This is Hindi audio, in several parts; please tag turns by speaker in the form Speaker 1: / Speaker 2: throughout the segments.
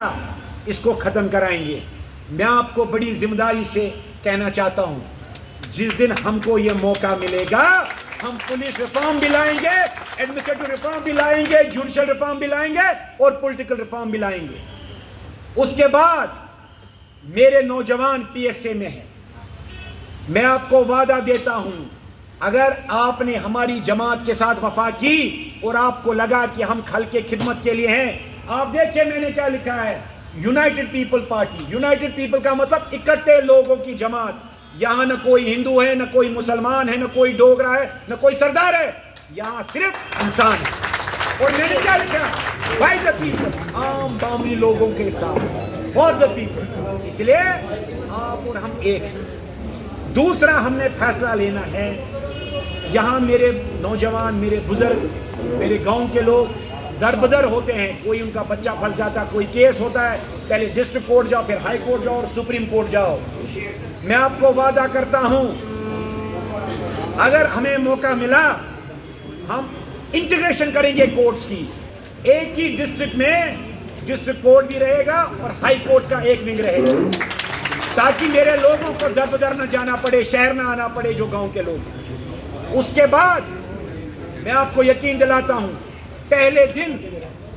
Speaker 1: इसको खत्म कराएंगे। मैं आपको बड़ी जिम्मेदारी से कहना चाहता हूं, जिस दिन हमको ये मौका मिलेगा हम पुलिस रिफॉर्म भी लाएंगे, एडमिनिस्ट्रेटिव रिफॉर्म भी लाएंगे, जुडिशियल रिफॉर्म भी लाएंगे और पॉलिटिकल रिफॉर्म भी लाएंगे। उसके बाद मेरे नौजवान पीएसए में हैं। मैं आपको वादा देता हूं, अगर आपने हमारी जमात के साथ वफा की और आपको लगा कि हम खल के खिदमत के लिए हैं, आप देखिए मैंने क्या लिखा है, United people party. United people का मतलब इकट्ठे लोगों की जमात। यहां न कोई हिंदू है, न कोई मुसलमान है, न कोई डोगरा है, न कोई सरदार है, यहां सिर्फ इंसान है। और मैंने क्या लिखा, बाय द पीपल, आम बामनी लोगों के साथ, फॉर द पीपल। इसलिए आप और हम एक हैं। दूसरा हमने फैसला लेना है, यहां मेरे नौजवान, मेरे बुजुर्ग, मेरे गांव के लोग दरबदर होते हैं। कोई उनका बच्चा फंस जाता, कोई केस होता है, पहले डिस्ट्रिक्ट कोर्ट जाओ, फिर हाई कोर्ट जाओ और सुप्रीम कोर्ट जाओ। मैं आपको वादा करता हूं, अगर हमें मौका मिला हम इंटीग्रेशन करेंगे कोर्ट्स की। एक ही डिस्ट्रिक्ट में डिस्ट्रिक्ट कोर्ट भी रहेगा और हाई कोर्ट का एक विंग रहेगा, ताकि मेरे लोगों को दरबदर न जाना पड़े, शहर न आना पड़े जो गांव के लोग। उसके बाद मैं आपको यकीन दिलाता हूं, पहले दिन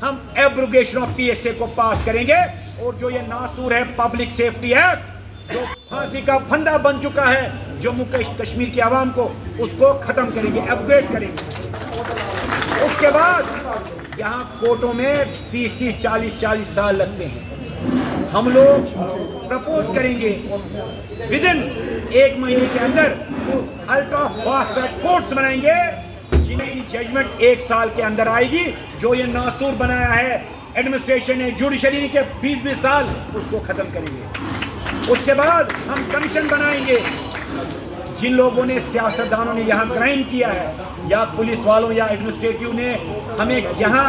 Speaker 1: हम एब्रोगेशन ऑफ पीएसए को पास करेंगे और जो ये नासूर है पब्लिक सेफ्टी एक्ट, जो फांसी का फंदा बन चुका है जम्मू कश्मीर की आवाम को, उसको खत्म करेंगे, अपग्रेड करेंगे। उसके बाद यहाँ कोर्टों में 30-30, 40-40 साल लगते हैं। हम लोग प्रपोज करेंगे विद इन 1 महीने के अंदर अल्ट्रा फास्ट ट्रैक कोर्ट्स बनाएंगे, जिनकी जजमेंट 1 साल के अंदर आएगी। जो ये नासूर बनाया है एडमिनिस्ट्रेशन ने, जुडिशरी के 20-20 साल, उसको खत्म करेंगे। उसके बाद हम कमीशन बनाएंगे। जिन लोगों ने, सियासतदानों ने यहाँ क्राइम किया है, या पुलिस वालों या एडमिनिस्ट्रेटिव ने हमें यहाँ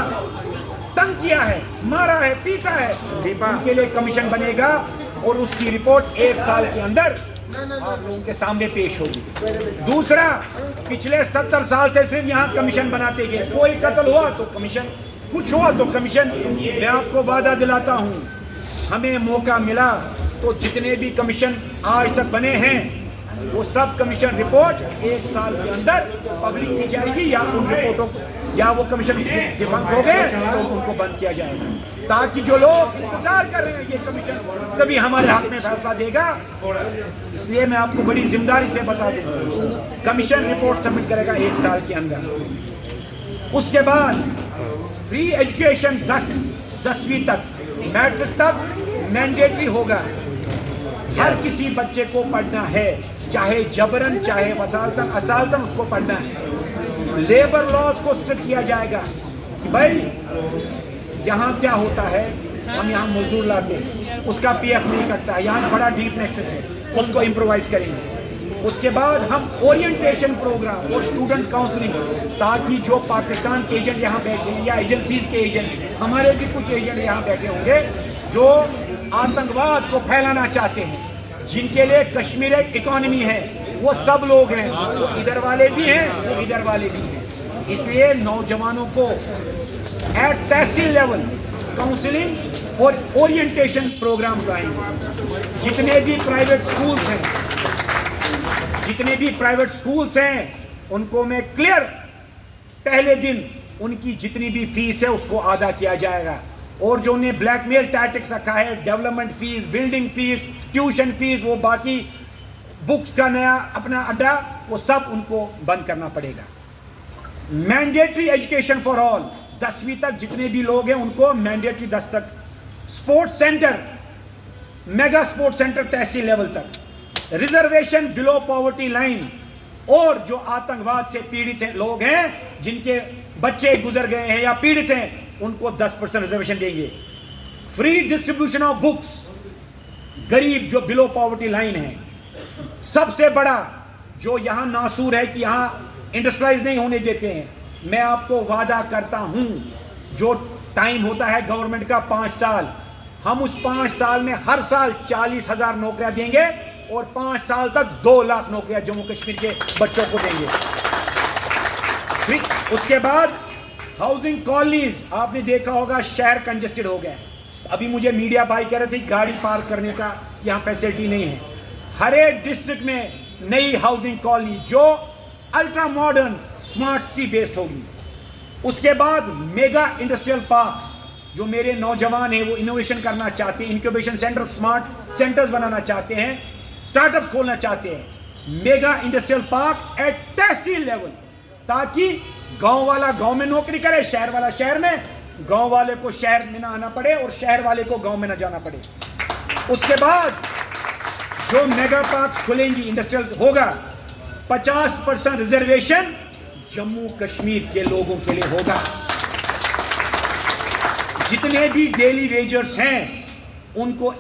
Speaker 1: तंग किया है, मारा है, पीटा है, उनके लिए कमीशन बनेगा और उसकी रिपोर्ट 1 साल के अंदर आप लोगों के सामने पेश होगी। दूसरा, पिछले 70 साल से सिर्फ यहाँ कमीशन बनाते गए। कोई कत्ल हुआ तो कमीशन, कुछ हुआ तो कमीशन। मैं आपको वादा दिलाता हूँ, हमें मौका मिला तो जितने भी कमीशन आज तक बने हैं, वो सब कमीशन रिपोर्ट 1 साल के अंदर पब्लिक की जाएगी, या उन रिपोर्टों या वो कमीशन डिफंक्ट हो गए तो उनको बंद किया जाएगा, ताकि जो लोग इंतजार कर रहे हैं ये कमीशन कभी हमारे हक में फैसला देगा। इसलिए मैं आपको बड़ी जिम्मेदारी से बता दूं, कमीशन रिपोर्ट सबमिट करेगा 1 साल के अंदर। उसके बाद फ्री एजुकेशन 10वीं तक, मैट्रिक तक मैंडेटरी होगा। हर किसी बच्चे को पढ़ना है, चाहे जबरन, चाहे वसालतन, असालतन, उसको पढ़ना है। लेबर लॉज को स्ट्रिक्ट किया जाएगा कि भाई यहाँ क्या होता है, हम यहाँ मजदूर लाते हैं, उसका पीएफ नहीं कटता है, यहाँ बड़ा डीप नेक्सस है, उसको इम्प्रोवाइज करेंगे। उसके बाद हम ओरिएंटेशन प्रोग्राम और स्टूडेंट काउंसलिंग, ताकि जो पाकिस्तान के एजेंट यहाँ बैठे हैं या एजेंसीज के एजेंट, हमारे भी कुछ एजेंट यहाँ बैठे होंगे जो आतंकवाद को फैलाना चाहते हैं, जिनके लिए कश्मीर एक इकोनॉमी है, वो सब लोग हैं, वो इधर वाले भी हैं, वो इधर वाले भी हैं। इसलिए नौजवानों को एट तहसील लेवल काउंसलिंग और ओरिएंटेशन प्रोग्राम लाएंगे। जितने भी प्राइवेट स्कूल्स हैं उनको मैं क्लियर, पहले दिन उनकी जितनी भी फीस है उसको अदा किया जाएगा, और जो उन्हें ब्लैकमेल टैक्टिक्स रखा है, development fees, building fees, tuition fees, वो बाकी बुक्स का नया अपना अड्डा, वो सब उनको बंद करना पड़ेगा। मैंडेटरी एजुकेशन फॉर ऑल, 10वीं तक जितने भी लोग हैं उनको मैंडेटरी 10 तक। Sports centre, mega sports centre tehsil level तक। रिजर्वेशन बिलो पॉवर्टी लाइन, और जो आतंकवाद से पीड़ित लोग हैं, जिनके बच्चे गुजर गए हैं या पीड़ित हैं, उनको 10% रिजर्वेशन देंगे। फ्री डिस्ट्रीब्यूशन ऑफ बुक्स, गरीब जो बिलो पॉवर्टी लाइन है। सबसे बड़ा जो यहां नासूर है कि यहां इंडस्ट्रियलाइज नहीं होने देते हैं, मैं आपको वादा करता हूं, जो टाइम होता है गवर्नमेंट का 5 साल, हम उस 5 साल में हर साल 40,000 नौकरियां देंगे और 5 साल तक 2 लाख नौकरियां जम्मू कश्मीर के बच्चों को देंगे। उसके बाद हाउसिंग कॉलोनीज, आपने देखा होगा शहर कंजेस्टेड हो गया है, अभी मुझे मीडिया भाई कह रहे थे गाड़ी पार्क करने का यहाँ फैसिलिटी नहीं है। हर एक डिस्ट्रिक्ट में नई हाउसिंग कॉलोनी जो ultra modern smart city based होगी। उसके बाद मेगा इंडस्ट्रियल पार्क्स, जो मेरे नौजवान हैं वो इनोवेशन करना चाहते हैं, इंक्यूबेशन सेंटर, स्मार्ट सेंटर्स बनाना चाहते हैं, स्टार्टअप्स खोलना चाहते हैं। मेगा इंडस्ट्रियल पार्क एट तहसील लेवल, ताकि गांव वाला गांव में नौकरी करे, शहर वाला शहर में, गांव वाले को शहर में ना आना पड़े और शहर वाले को गांव में ना जाना पड़े। उसके बाद जो मेगा पार्क खुलेंगी, इंडस्ट्रियल होगा, 50% रिजर्वेशन जम्मू कश्मीर के लोगों के लिए होगा। जितने भी डेली वेजर्स हैं उनको,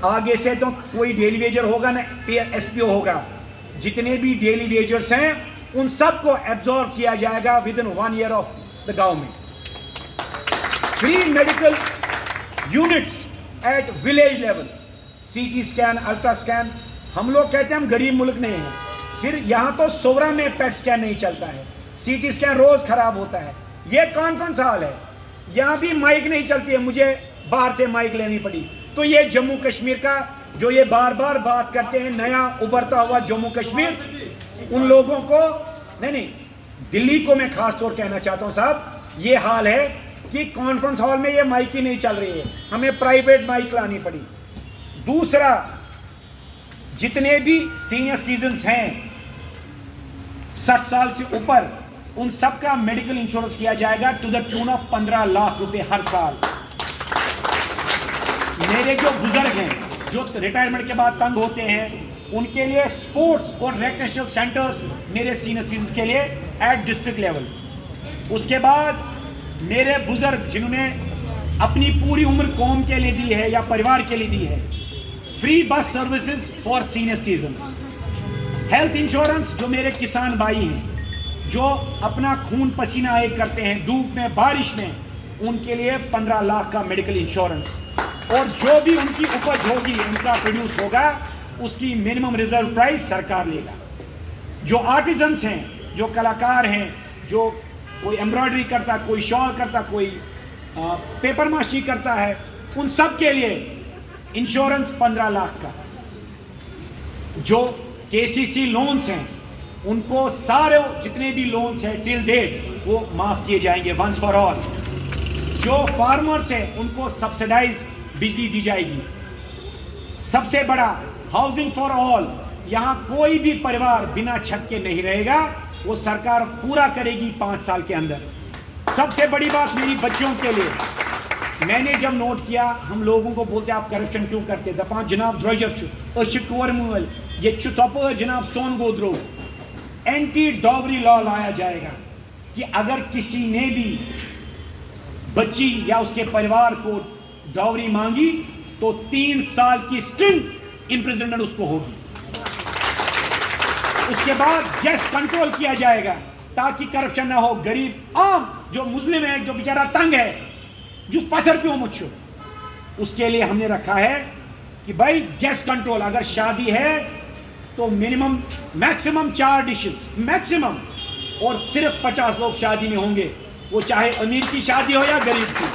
Speaker 1: आगे से तो कोई डेली वेजर होगा ना, एसपीओ होगा, जितने भी डेली वेजर्स हैं उन सबको एब्जॉर्ब किया जाएगा with in 1 year of the government. Free medical units at village level, CT scan, ultra scan. हम लोग कहते हैं हम गरीब मुल्क नहीं है, फिर यहाँ तो सोवरा में पेट स्कैन नहीं चलता है, सीटी स्कैन रोज खराब होता है। ये कॉन्फ्रेंस हॉल है, यहाँ भी माइक नहीं चलती है, मुझे बाहर से माइक लेनी पड़ी। तो ये जम्मू कश्मीर का जो ये बार बार बात करते हैं, नया उभरता हुआ जम्मू कश्मीर, उन लोगों को नहीं, दिल्ली को मैं खास तौर कहना चाहता हूँ साहब, ये हाल है कि कॉन्फ्रेंस हॉल में ये माइक ही नहीं चल रही है, हमें प्राइवेट माइक लानी पड़ी। दूसरा, जितने भी सीनियर सिटीजन्स हैं 60 साल से ऊपर, उन सबका मेडिकल इंश्योरेंस किया जाएगा to the tune of 15 lakh रुपए हर साल। मेरे जो बुजुर्ग हैं जो रिटायरमेंट के बाद तंग होते हैं, उनके लिए स्पोर्ट्स और रिक्रिएशनल सेंटर्स मेरे सीनियर सिटीजन के लिए एट डिस्ट्रिक्ट लेवल। उसके बाद मेरे बुजुर्ग जिन्होंने अपनी पूरी उम्र कौम के लिए दी है या परिवार के लिए दी है, free bus services for senior citizens. Health insurance, जो मेरे किसान भाई हैं जो अपना खून पसीना एक करते हैं धूप में बारिश में, उनके लिए 15 लाख का मेडिकल इंश्योरेंस। और जो भी उनकी उपज होगी, उनका प्रोड्यूस होगा, उसकी मिनिमम रिजर्व प्राइस सरकार लेगा। जो आर्टिजन्स हैं, जो कलाकार हैं, जो कोई एम्ब्रॉयडरी करता, कोई शॉल करता, कोई पेपर माशी करता है, उन सब के लिए इंश्योरेंस 15 लाख का। जो केसीसी लोन्स हैं, उनको सारे जितने भी लोन्स हैं टिल डेट वो माफ किए जाएंगे वंस फॉर ऑल। जो फार्मर्स हैं उनको सब्सिडाइज बिजली दी जाएगी। सबसे बड़ा हाउसिंग फॉर ऑल, यहाँ कोई भी परिवार बिना छत के नहीं रहेगा, वो सरकार पूरा करेगी 5 साल के अंदर। सबसे बड़ी बात मेरी बच्चों के लिए, मैंने जब नोट किया, हम लोगों को बोलते आप करप्शन क्यों करते, दपा जनाब द्रोजर ये चुप जनाब सोन गोद्रो, एंटी डॉवरी लॉ लाया जाएगा कि अगर किसी ने भी बच्ची या उसके परिवार को डॉवरी मांगी तो 3 साल की स्ट्रिंग इम्प्रिजनमेंट उसको होगी। उसके बाद गैस कंट्रोल किया जाएगा ताकि करप्शन ना हो। गरीब आम जो मुस्लिम है, जो बेचारा तंग है, जिस पत्थर पे हो मुझको, उसके लिए हमने रखा है कि भाई गैस कंट्रोल, अगर शादी है तो मिनिमम मैक्सिमम 4 डिशेस मैक्सिमम, और सिर्फ 50 लोग शादी में होंगे, वो चाहे अमीर की शादी हो या गरीब की।